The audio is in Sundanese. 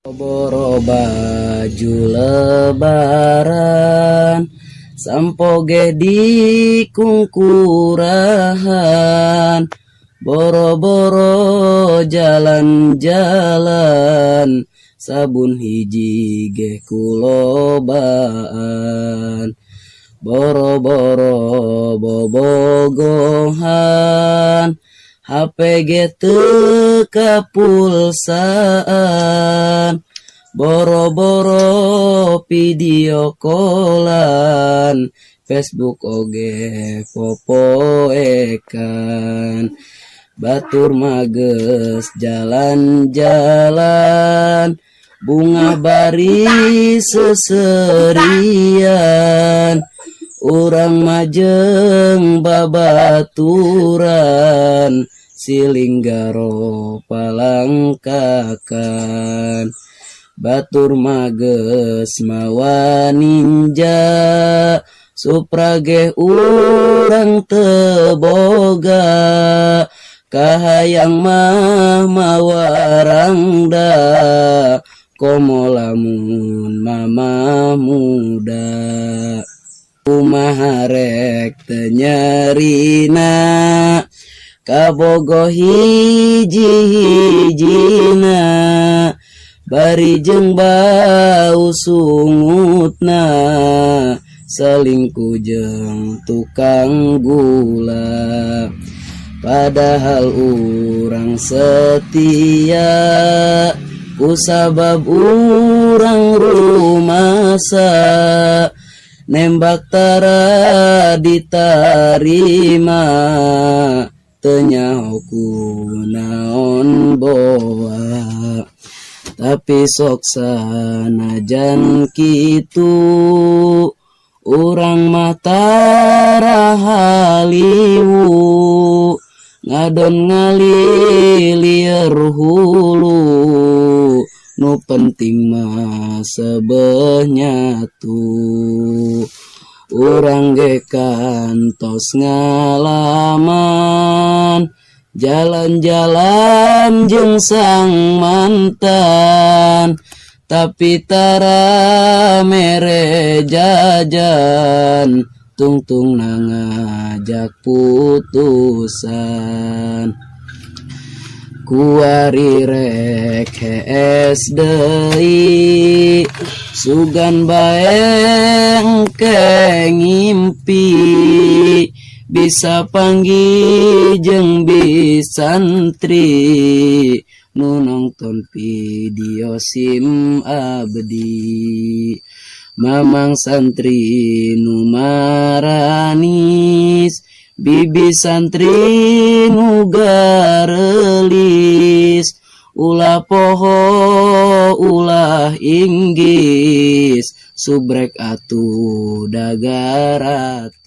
Boro baju lebaran sampoge di kungkurahan, boro-boro jalan-jalan sabun hiji ge kulobaan, boro-boro bobogohan HP ge teu kapulsaan, boro-boro video callan, Facebook oge popoekan, batur mages jalan-jalan, bunga bari seserian, urang majeng babaturan, silinggaro palangkakan, batur mages mawa ninja, suprage urang teboga, kahayang mah mawarangda, komo lamun mama muda. Kumaha rek teu nyarina, kabogo hiji-hijina, bari jeung bau sungutna, selingkuh jeung tukang gula. Padahal urang setia, kusabab urang rumasa, nembak tara ditarima, teu nyaho kunaon boa. Tapi sok sanajan kitu, urang mah tara haliwu, ngadon ngalilir hulu, nu penting mah sebeh nyatu. Urang ge kantos ngalaman, jalan-jalan jeung sang mantan, tapi tara mere jajan, tungtung ngajak putusan. Kuari rek hees deui, sugan bae engke ngimpi, bisa panggih jeung bisantri, nu nongton video SIM abdi. Mamang santri nu maranis, bibi santri nu garelis, ulah poho ulah inggis, subrek atuh dagarati.